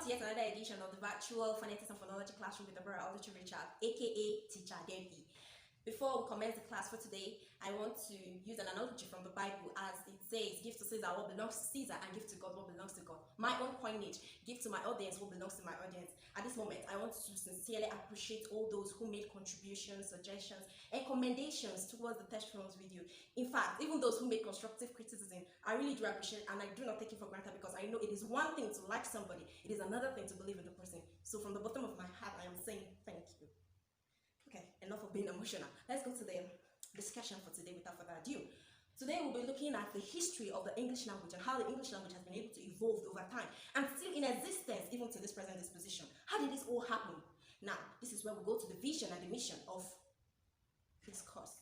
to yet another edition of the virtual Phonetics and Phonology classroom with the Auditory Richard, aka Teacher Debbie. Before we commence the class for today, I want to use an analogy from the Bible as it says, give to Caesar what belongs to Caesar and give to God what belongs to God. My own coinage, give to my audience what belongs to my audience. At this moment, I want to sincerely appreciate all those who made contributions, suggestions, and commendations towards the test films video. In fact, even those who made constructive criticism, I really do appreciate and I do not take it for granted because I know it is one thing to like somebody, it is another thing to believe in the person. So from the bottom of my heart, I am saying thank you. Okay, enough of being emotional. Let's go to the discussion for today without further ado. Today we'll be looking at the history of the English language and how the English language has been able to evolve over time and still in existence even to this present disposition. How did this all happen? Now, this is where we go to the vision and the mission of this course.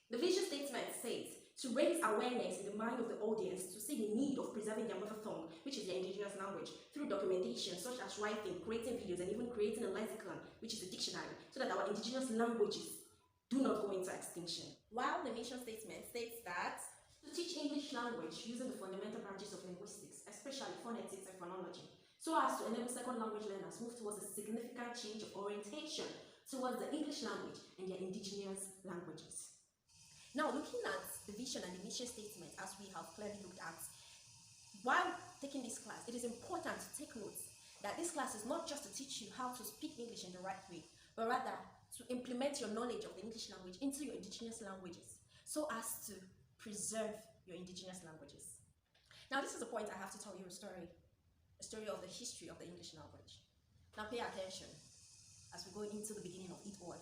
The vision statement says to raise awareness in the mind of the audience to see the need of preserving their mother tongue, which is their indigenous language, through documentation such as writing, creating videos, and even creating a lexicon, which is a dictionary, so that our indigenous languages do not go into extinction. While the mission statement states that to teach English language using the fundamental branches of linguistics, especially phonetics and phonology, so as to enable second language learners move towards a significant change of orientation towards the English language and their indigenous languages. Now, looking at the vision and the mission statement as we have clearly looked at, while taking this class, it is important to take note that this class is not just to teach you how to speak English in the right way, but rather to implement your knowledge of the English language into your indigenous languages so as to preserve your indigenous languages. Now, this is a point I have to tell you a story of the history of the English language. Now, pay attention as we go into the beginning of it all.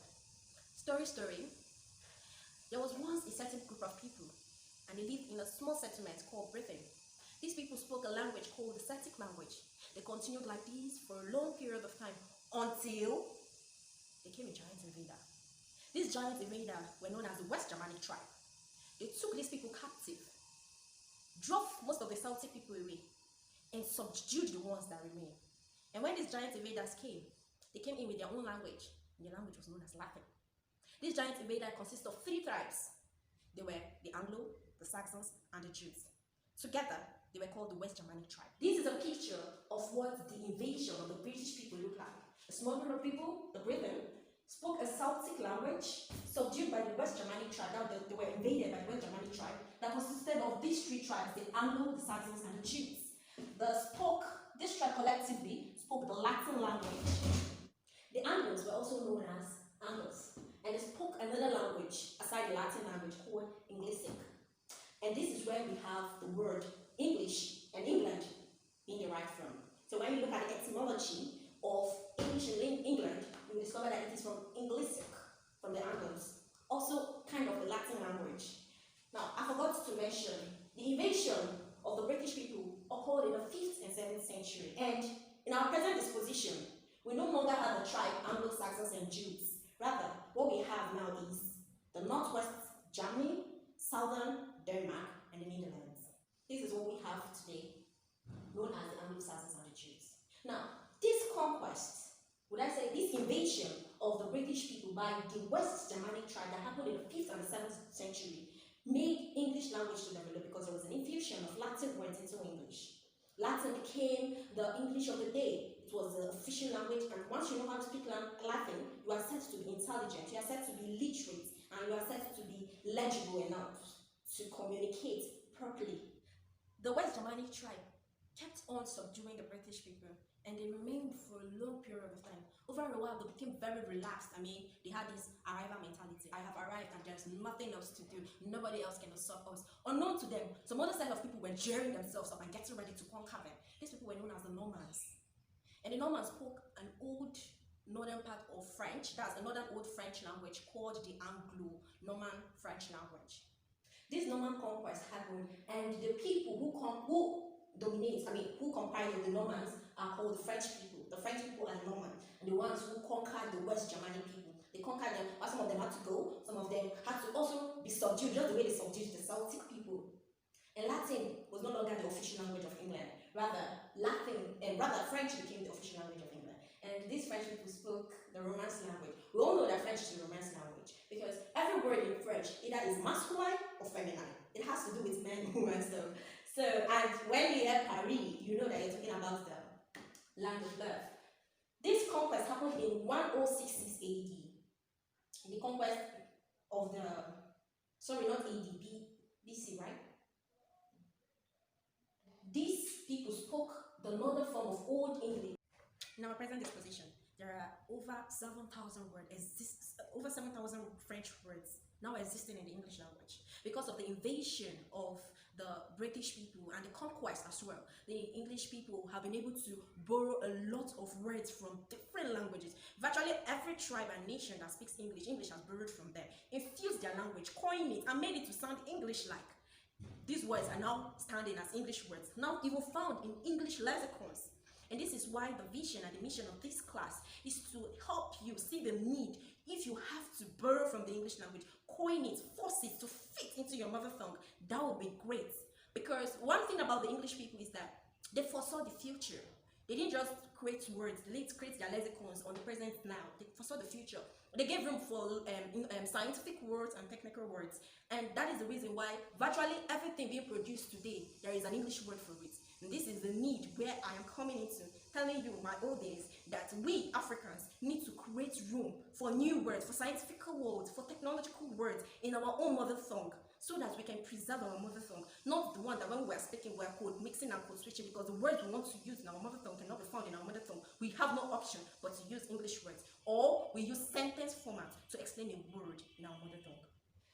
Story. There was once a certain group of people, and they lived in a small settlement called Britain. These people spoke a language called the Celtic language. They continued like this for a long period of time until there came a giant invader. These giant invaders were known as the West Germanic tribe. They took these people captive, drove most of the Celtic people away, and subdued the ones that remained. And when these giant invaders came, they came in with their own language, and the language was known as Latin. These giant invaders consist of 3 tribes. They were the Anglo, the Saxons, and the Jews. Together, they were called the West Germanic tribe. This is a picture of what the invasion of the British people looked like. A small group of people, the Britain, spoke a Celtic language subdued by the West Germanic tribe. Now they were invaded by the West Germanic tribe that consisted of these 3 tribes, the Anglo, the Saxons, and the Jews. This tribe collectively spoke the Latin language. The Anglos were also known as Angles, and they spoke another language aside the Latin language called English. And this is where we have the word English and England being derived from. So when you look at the etymology of English in England, you will discover that it is from English, from the Angles, also kind of the Latin language. Now, I forgot to mention the invasion of the British people occurred in the 5th and 7th century, and in our present disposition, we no longer have the tribe Anglo-Saxons and Jews. Rather, what we have now is the Northwest Germany, Southern Denmark, and the Netherlands. This is what we have today, known as the Anglo-Saxons and the Jews. Now, this conquest, this invasion of the British people by the West Germanic tribe that happened in the 5th and the 7th century made English language to develop because there was an infusion of Latin words into English. Latin became the English of the day. It was the official language, and once you know how to speak Latin, you are said to be intelligent, you are said to be literate, and you are said to be legible enough to communicate properly. The West Germanic tribe kept on subduing the British people, and they remained for a long period of time. Over a while, they became very relaxed. They had this arrival mentality. I have arrived and there's nothing else to do. Nobody else can stop us. Unknown to them, some other set of people were gearing themselves up and getting ready to conquer them. These people were known as the Normans. And the Normans spoke an old northern part of French, that's another old French language called the Anglo-Norman French language. This Norman conquest happened, and the people who comprise the Normans are called the French people. The French people are the Normans, and the ones who conquered the West Germanic people. They conquered them, but some of them had to go, some of them had to also be subdued, just the way they subdued the Celtic people. And Latin was no longer the official language of England. Rather French became the official language of England. And these French people spoke the Romance language. We all know that French is a Romance language because every word in French either is masculine or feminine. It has to do with men, women, stuff. So, and when you hear Paris, you know that you're talking about the land of birth. This conquest happened in 1066 AD. The conquest of the, sorry, not AD, BC, right? These people spoke the northern form of Old English. In our present disposition, there are over 7,000 over 7,000 French words now existing in the English language. Because of the invasion of the British people and the conquest as well, the English people have been able to borrow a lot of words from different languages. Virtually every tribe and nation that speaks English, English has borrowed from them, infused their language, coined it, and made it to sound English-like. These words are now standing as English words, now even found in English lexicons. And this is why the vision and the mission of this class is to help you see the need. If you have to borrow from the English language, coin it, force it to fit into your mother tongue, that would be great. Because one thing about the English people is that they foresaw the future. They didn't just create words, they create their lexicons on the present now. They foresaw the future. They gave room for scientific words and technical words. And that is the reason why virtually everything being produced today, there is an English word for it. And this is the need where I am coming into, telling you, my audience, that we Africans need to create room for new words, for scientific words, for technological words in our own mother tongue, so that we can preserve our mother tongue, not the one that when we're speaking, we're code mixing and code switching, because the words we want to use in our mother tongue cannot be found in our mother tongue. We have no option but to use English words, or we use sentence format to explain a word in our mother tongue.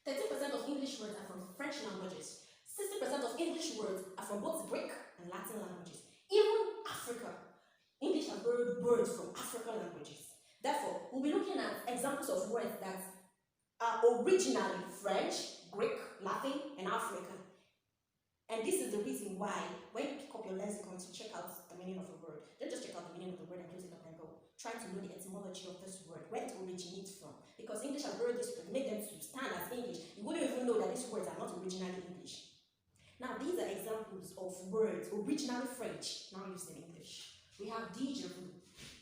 30% of English words are from French languages. 60% of English words are from both Greek and Latin languages. Even Africa, English has borrowed words from African languages. Therefore, we'll be looking at examples of words that are originally French, Greek, Latin, and African. And this is the reason why, when you pick up your lexicon to check out the meaning of a word, don't just check out the meaning of the word and close it up and go. Try to know the etymology of this word, where it originates from. Because English has borrowed this word, made them to stand as English. You wouldn't even know that these words are not originally English. Now, these are examples of words originally French, now used in English. We have déjà vu.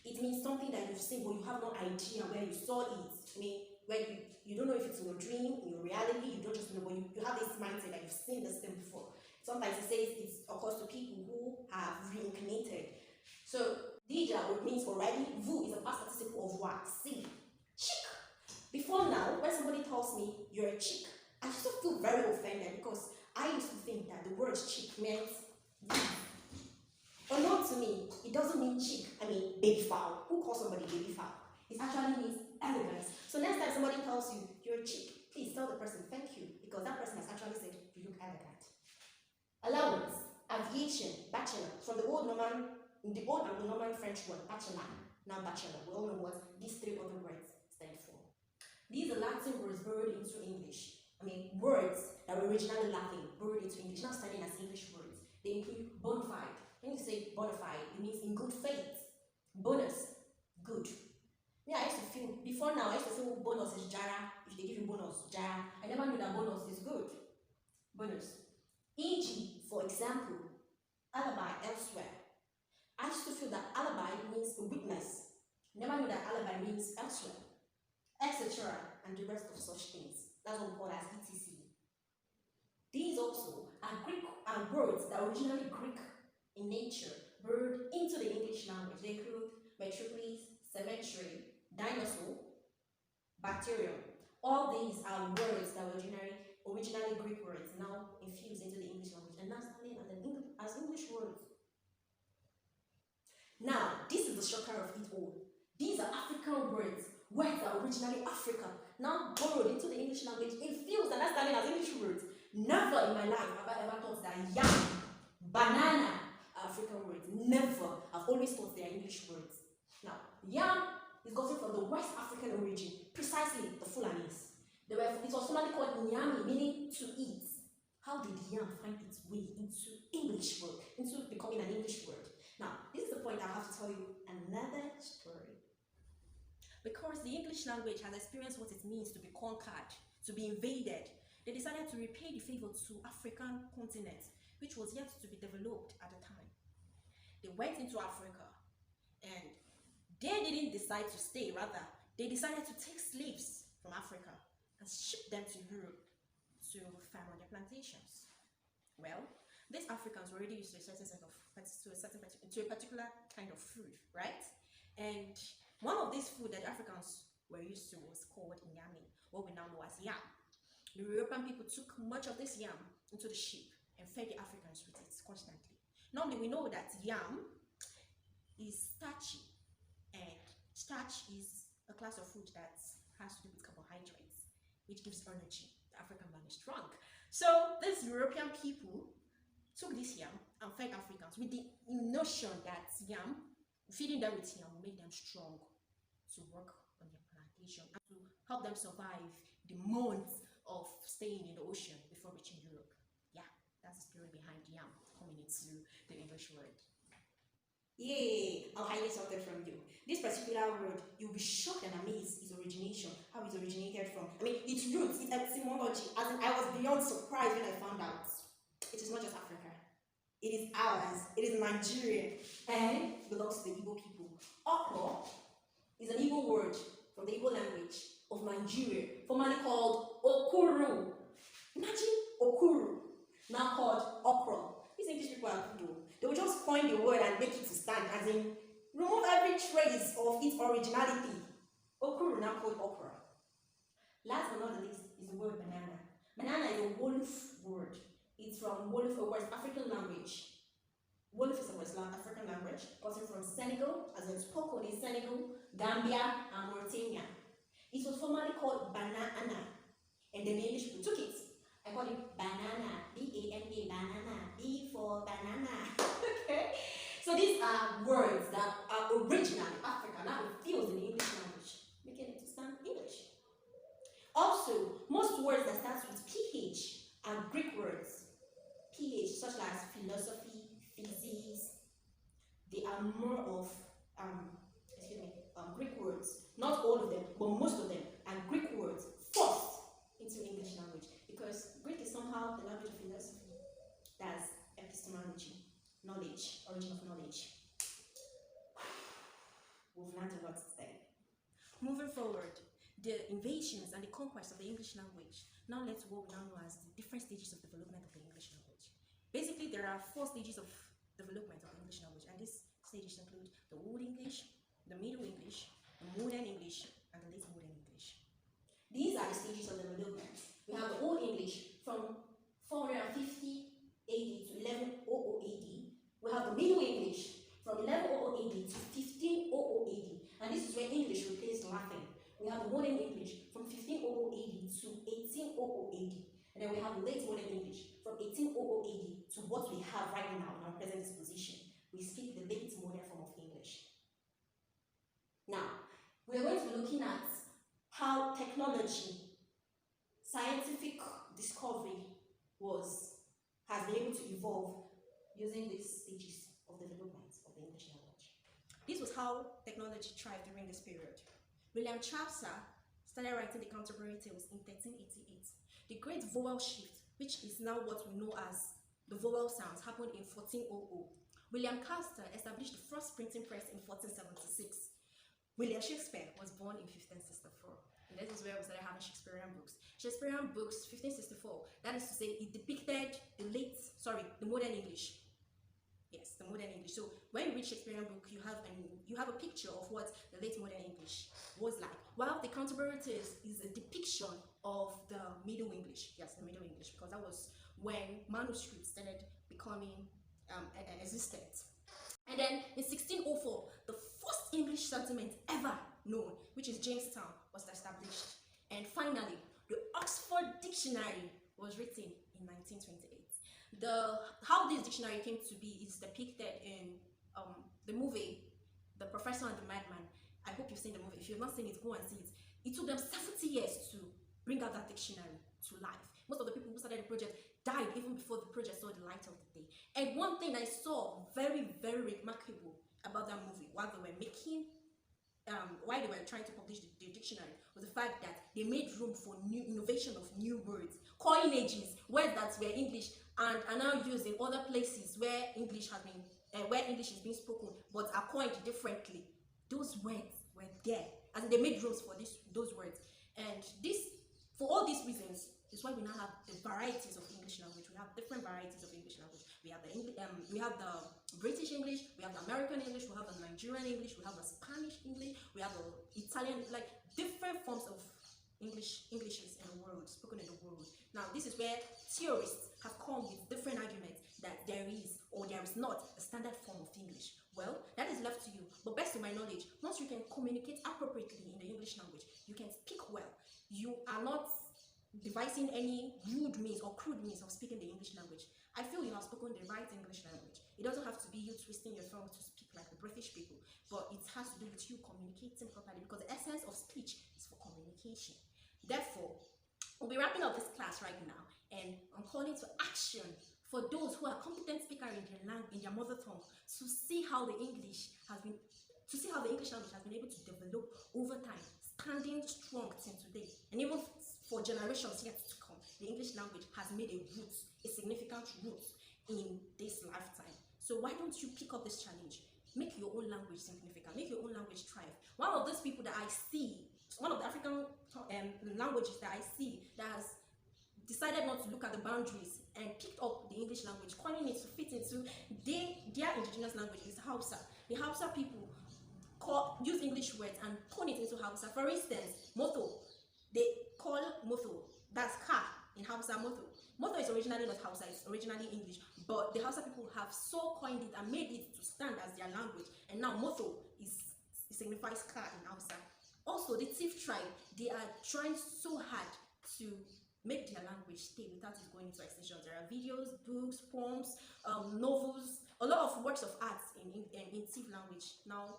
It means something that you've seen, but you have no idea where you saw it. I mean, where you don't know if it's in your dream, in your reality, you don't just know, but you have this mindset that you've seen this thing before. Sometimes it says it occurs to people who have reincarnated. So, déjà means already, vu is a past participle of what? See. Chick. Before now, when somebody tells me you're a chick, I used to feel very offended because I used to think that the word chick meant but not to me. It doesn't mean chick, I mean baby fowl. Who calls somebody baby fowl? It actually means elegance. So next time somebody tells you you're a chick, please tell the person thank you, because that person has actually said you look elegant. Allowance, aviation, bachelor, from the old Anglo-Norman French word bachelor, now bachelor. We all know what these three other words stand for. These are Latin words borrowed into English. I mean, words that were originally Latin, borrowed into English, now standing as English words. They include bona fide. When you say bona fide, it means in good faith. Bonus, good. Yeah, I used to feel, before now, I used to feel bonus is jara. If they give you bonus, jara. I never knew that bonus is good. Bonus. E.g., for example, alibi elsewhere. I used to feel that alibi means a witness. Never knew that alibi means elsewhere. Etc. and the rest of such things. That's what we call as etc. These also are Greek and words that are originally Greek in nature, borrowed into the English language. They include metropolis, cemetery, dinosaur, bacterium. All these are words that were originally Greek words, now infused into the English language, and now standing as English words. Now, this is the shocker of it all. These are African words that are originally African, now borrowed into the English language, infused and now standing as English words. Never in my life have I ever thought that yam, banana are African words. Never. I've always thought they are English words. Now, yam is gotten from the West African origin, precisely the Fulanis. It was formerly called nyami, meaning to eat. How did yam find its way into English word, into becoming an English word? Now, this is the point I have to tell you another story. Because the English language has experienced what it means to be conquered, to be invaded, they decided to repay the favor to African continent, which was yet to be developed at the time. They went into Africa, and they didn't decide to stay, rather, they decided to take slaves from Africa and ship them to Europe to farm on their plantations. Well, These Africans were already used to a certain set of to a particular kind of food, right? And one of these food that Africans were used to was called yami, what we now know as yam. The European people took much of this yam into the ship and fed the Africans with it constantly. Normally, we know that yam is starchy, and starch is a class of food that has to do with carbohydrates, which gives energy. The African man is strong. So these European people took this yam and fed Africans with the notion that feeding them with yam will make them strong to work on their plantation and to help them survive the months of staying in the ocean before reaching Europe. Yeah, that's the spirit behind yam coming into the English word. Yay! I'll highlight something from you. This particular word, you'll be shocked and amazed its origination, how it originated from. I mean, its roots, its etymology. As in, I was beyond surprised when I found out. It is not just Africa. It is ours. It is Nigerian and belongs to the Igbo people. Okro is an Igbo word from the Igbo language of Nigeria, formerly called Okuru. Imagine Okuru, now called okra. These English people are good. They will just coin the word and make it to stand, as in remove every trace of its originality. Okuru, now called okra. Last but not the least is the word banana. Banana is a Wolof word. It's from Wolof, a West African language. Wolof is a West African language, coming from Senegal, as in spoken in Senegal, Gambia, and Mauritania. It was formerly called banana, and then the English people took it. I call it banana, B-A-N-A, banana, B for banana. Okay? So these are words that are originally African, now it feels in the English language, making it to sound English. Also, most words that start with PH are Greek words. PH, such as philosophy, physics, they are more of Greek words. Not all of them, but most of them are Greek words forced into English language, because Greek is somehow the language of philosophy. That's epistemology, knowledge, origin of knowledge. We've learned a lot today. Moving forward, the invasions and the conquest of the English language now led to what we now know as the different stages of development of the English language. Basically, there are 4 stages of development of the English language, and these stages include the Old English, the Middle English, the Modern English, and the Late Modern English. These are the stages of development. We have the Old English from 450 AD to 1100 AD. We have the Middle English from 1100 AD to 1500 AD, and this is where English replaced Latin. We have the Modern English from 1500 AD to 1800 AD, and then we have the Late Modern English from 1800 AD to what we have right now in our present disposition. We speak the late modern form of English. Now, we are going to be looking at how technology, scientific discovery has been able to evolve using these stages of development of the English language. This was how technology thrived during this period. William Chaucer started writing the Canterbury Tales in 1388. The Great Vowel Shift, which is now what we know as the vowel sounds, happened in 1400. William Castor established the first printing press in 1476. William Shakespeare was born in 1564. And this is where we started having Shakespearean books. Shakespearean books, 1564, that is to say, it depicted the modern English. Yes, the modern English. So when you read Shakespearean book, you have a picture of what the late modern English was like. While the Canterbury Tales is a depiction of the Middle English. Yes, the Middle English, because that was when manuscripts started becoming existent. And then in 1604, the first English settlement ever known, which is Jamestown, was established. And finally, the Oxford Dictionary was written in 1928. How this dictionary came to be is depicted in the movie The Professor and the Madman. I hope you've seen the movie. If you've not seen it, go and see it. It took them 70 years to bring out that dictionary to life. Most of the people who started the project died even before the project saw the light of the day. And one thing I saw very, very remarkable about that movie while they were trying to publish the dictionary was the fact that they made room for new innovation of new words, coinages, words that were English and are now used in other places where English is being spoken but are coined differently. Those words were there, and they made rooms for those words. And for all these reasons, It's why we now have the varieties of English language. We have different varieties of English language. We have the we have the British English, we have the American English, we have the Nigerian English, we have the Spanish English, we have the Italian, like different forms of Englishes in the world, spoken in the world. Now, this is where theorists have come with different arguments that there is or there is not a standard form of English. Well, that is left to you. But best to my knowledge, once you can communicate appropriately in the English language, you can speak well. You are not devising any rude means or crude means of speaking the English language. I feel you have spoken the right English language. It doesn't have to be you twisting your tongue to speak like the British people, but it has to do with you communicating properly, because the essence of speech is for communication. Therefore, we'll be wrapping up this class right now, and I'm calling to action for those who are competent speakers in their mother tongue, to see how the English language has been able to develop over time, standing strong till today, and even for generations yet to come. The English language has made a significant root in this lifetime. So why don't you pick up this challenge? Make your own language significant. Make your own language thrive. One of those people that I see, one of the African languages that I see that has decided not to look at the boundaries and picked up the English language, calling it to fit into their indigenous language, is Hausa. The Hausa people use English words and turn it into Hausa. For instance, moto, they call moto, that's car in Hausa, moto. Moto is originally not Hausa, it's originally English, but the Hausa people have so coined it and made it to stand as their language, and now moto signifies car in Hausa. Also, the Tiv tribe, they are trying so hard to make their language stay without it going into extinction. There are videos, books, poems, novels, a lot of works of art in Tiv language now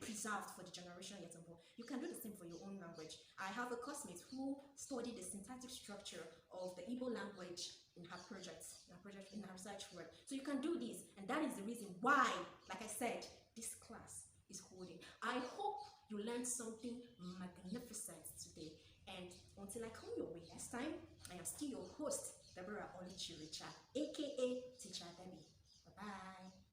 preserved for the generation yet unborn. You can do the same for your own language. I have a classmate who studied the syntactic structure of the Igbo language in her research work. So you can do this, and that is the reason why, like I said, this class is holding. I hope you learned something magnificent today. And until I come your way next time, I am still your host, Deborah Oluchiricha, aka Teacher Debbie. Bye-bye.